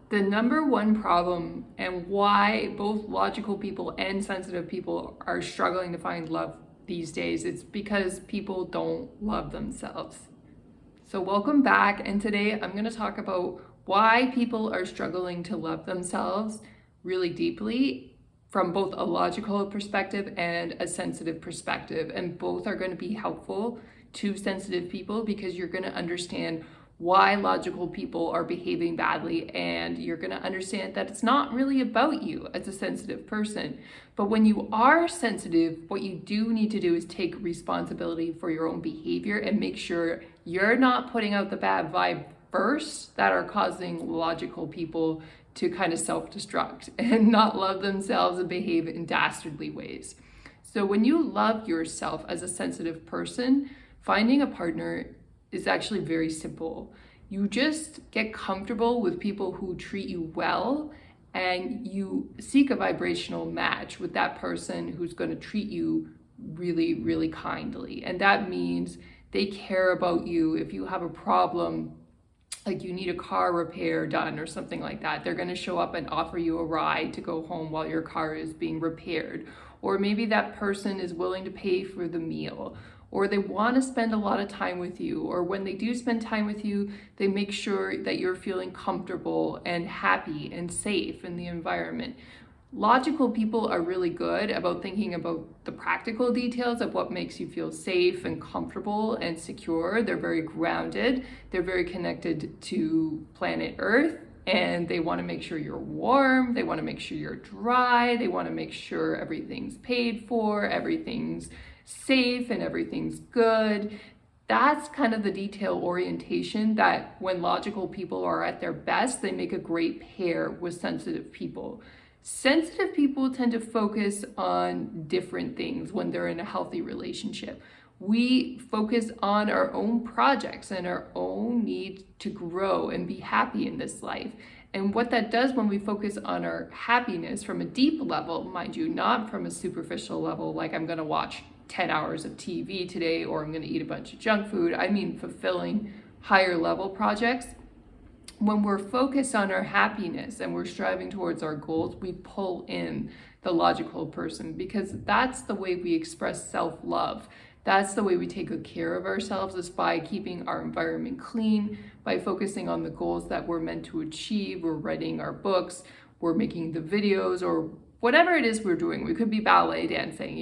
The number one problem and why both logical people and sensitive people are struggling to find love these days, it's because people don't love themselves. So welcome back, and today I'm going to talk about why people are struggling to love themselves really deeply from both a logical perspective and a sensitive perspective. And both are going to be helpful to sensitive people because you're going to understand why logical people are behaving badly, and you're going to understand that it's not really about you as a sensitive person. But when you are sensitive, what you do need to do is take responsibility for your own behavior and make sure you're not putting out the bad vibe first that are causing logical people to kind of self-destruct and not love themselves and behave in dastardly ways. So when you love yourself as a sensitive person, finding a partner is actually very simple. You just get comfortable with people who treat you well, and you seek a vibrational match with that person who's going to treat you really, really kindly. And that means they care about you. If you have a problem, like you need a car repair done or something like that, they're going to show up and offer you a ride to go home while your car is being repaired. Or maybe that person is willing to pay for the meal, or they want to spend a lot of time with you, or when they do spend time with you, they make sure that you're feeling comfortable and happy and safe in the environment. Logical people are really good about thinking about the practical details of what makes you feel safe and comfortable and secure. They're very grounded. They're very connected to planet Earth, and they want to make sure you're warm. They want to make sure you're dry. They want to make sure everything's paid for, everything's safe, and everything's good. That's kind of the detail orientation that when logical people are at their best, they make a great pair with sensitive people. Sensitive people tend to focus on different things when they're in a healthy relationship. We focus on our own projects and our own need to grow and be happy in this life. And what that does when we focus on our happiness from a deep level, mind you, not from a superficial level, like I'm going to watch 10 hours of TV today or I'm going to eat a bunch of junk food. I mean, fulfilling higher level projects. When we're focused on our happiness and we're striving towards our goals, we pull in the logical person because that's the way we express self-love. That's the way we take good care of ourselves, is by keeping our environment clean, by focusing on the goals that we're meant to achieve. We're writing our books, we're making the videos, or whatever it is we're doing. We could be ballet dancing,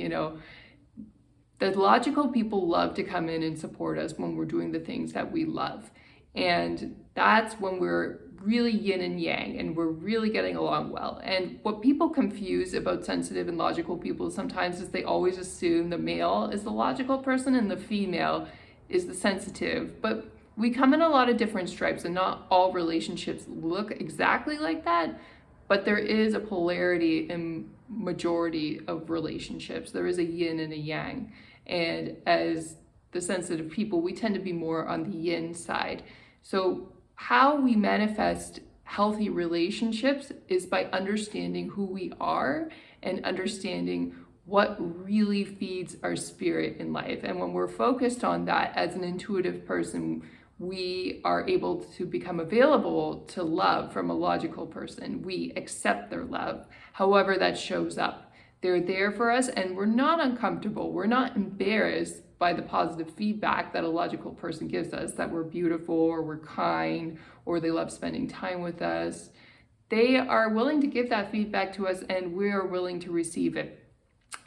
The logical people love to come in and support us when we're doing the things that we love. And that's when we're really yin and yang and we're really getting along well. And what people confuse about sensitive and logical people sometimes is they always assume the male is the logical person and the female is the sensitive. But we come in a lot of different stripes, and not all relationships look exactly like that. But there is a polarity in majority of relationships. There is a yin and a yang. And as the sensitive people, we tend to be more on the yin side. So how we manifest healthy relationships is by understanding who we are and understanding what really feeds our spirit in life. And when we're focused on that as an intuitive person, we are able to become available to love from a logical person. We accept their love, however that shows up. They're there for us, and we're not uncomfortable. We're not embarrassed by the positive feedback that a logical person gives us, that we're beautiful or we're kind or they love spending time with us. They are willing to give that feedback to us, and we are willing to receive it.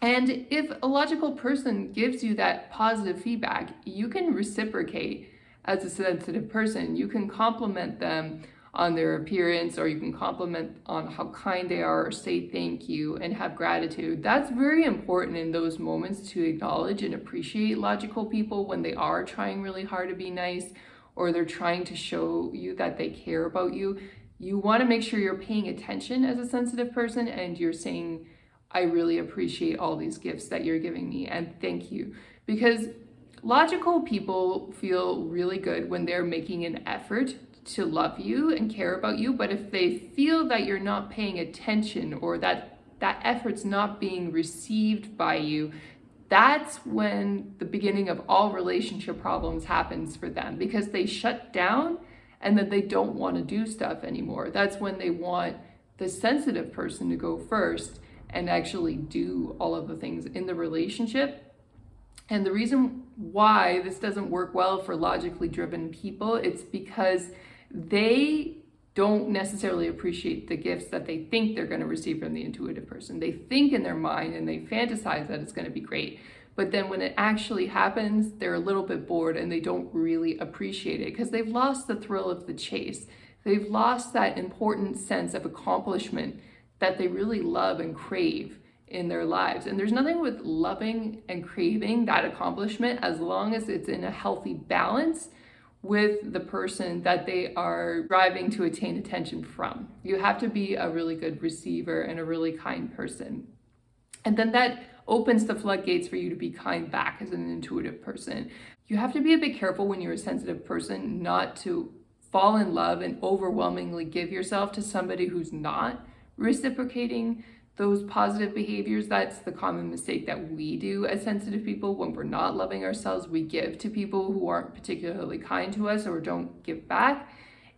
And if a logical person gives you that positive feedback, you can reciprocate as a sensitive person. You can compliment them on their appearance, or you can compliment on how kind they are, or say thank you and have gratitude. That's very important in those moments, to acknowledge and appreciate logical people when they are trying really hard to be nice, or they're trying to show you that they care about you. You want to make sure you're paying attention as a sensitive person, and you're saying, I really appreciate all these gifts that you're giving me, and thank you. Because logical people feel really good when they're making an effort to love you and care about you, but if they feel that you're not paying attention, or that effort's not being received by you, that's when the beginning of all relationship problems happens for them, because they shut down and that they don't want to do stuff anymore. That's when they want the sensitive person to go first and actually do all of the things in the relationship. And the reason why this doesn't work well for logically driven people, it's because they don't necessarily appreciate the gifts that they think they're going to receive from the intuitive person. They think in their mind and they fantasize that it's going to be great. But then when it actually happens, they're a little bit bored and they don't really appreciate it because they've lost the thrill of the chase. They've lost that important sense of accomplishment that they really love and crave in their lives. And there's nothing with loving and craving that accomplishment as long as it's in a healthy balance with the person that they are striving to attain attention from. You have to be a really good receiver and a really kind person. And then that opens the floodgates for you to be kind back as an intuitive person. You have to be a bit careful when you're a sensitive person not to fall in love and overwhelmingly give yourself to somebody who's not reciprocating those positive behaviors. That's the common mistake that we do as sensitive people. When we're not loving ourselves, we give to people who aren't particularly kind to us or don't give back.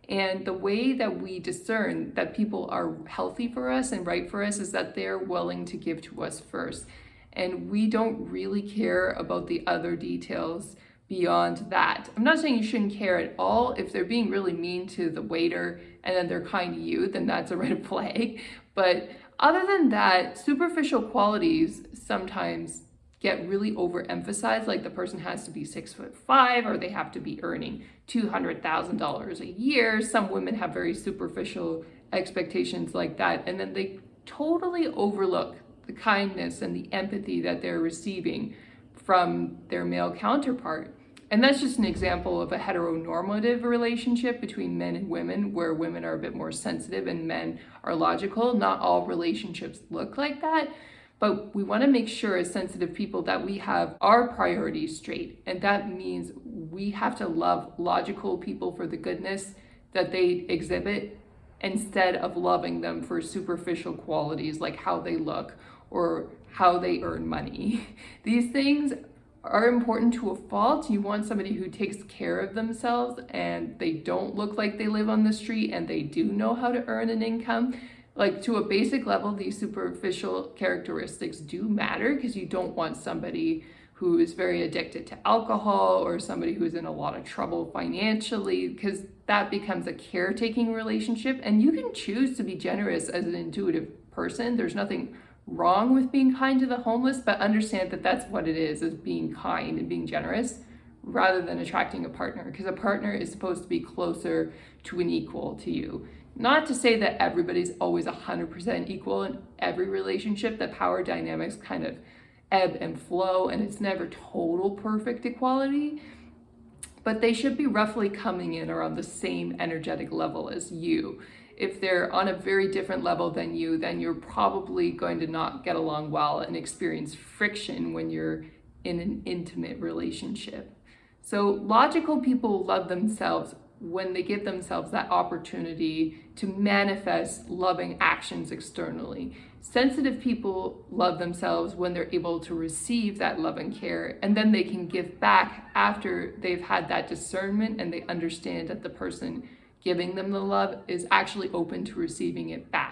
And the way that we discern that people are healthy for us and right for us is that they're willing to give to us first. And we don't really care about the other details beyond that. I'm not saying you shouldn't care at all. If they're being really mean to the waiter and then they're kind to you, then that's a red flag. But other than that, superficial qualities sometimes get really overemphasized, like the person has to be 6'5" or they have to be earning $200,000 a year. Some women have very superficial expectations like that, and then they totally overlook the kindness and the empathy that they're receiving from their male counterpart. And that's just an example of a heteronormative relationship between men and women, where women are a bit more sensitive and men are logical. Not all relationships look like that, but we want to make sure as sensitive people that we have our priorities straight. And that means we have to love logical people for the goodness that they exhibit instead of loving them for superficial qualities like how they look or how they earn money. These things are important to a fault. You want somebody who takes care of themselves and they don't look like they live on the street and they do know how to earn an income. Like, to a basic level, these superficial characteristics do matter, because you don't want somebody who is very addicted to alcohol or somebody who's in a lot of trouble financially, because that becomes a caretaking relationship. And you can choose to be generous as an intuitive person. There's nothing wrong with being kind to the homeless, but understand that that's what it is being kind and being generous rather than attracting a partner, because a partner is supposed to be closer to an equal to you. Not to say that everybody's always 100% equal in every relationship, that power dynamics kind of ebb and flow and it's never total perfect equality, but they should be roughly coming in around the same energetic level as you. If they're on a very different level than you, then you're probably going to not get along well and experience friction when you're in an intimate relationship. So logical people love themselves when they give themselves that opportunity to manifest loving actions externally. Sensitive people love themselves when they're able to receive that love and care, and then they can give back after they've had that discernment and they understand that the person giving them the love is actually open to receiving it back.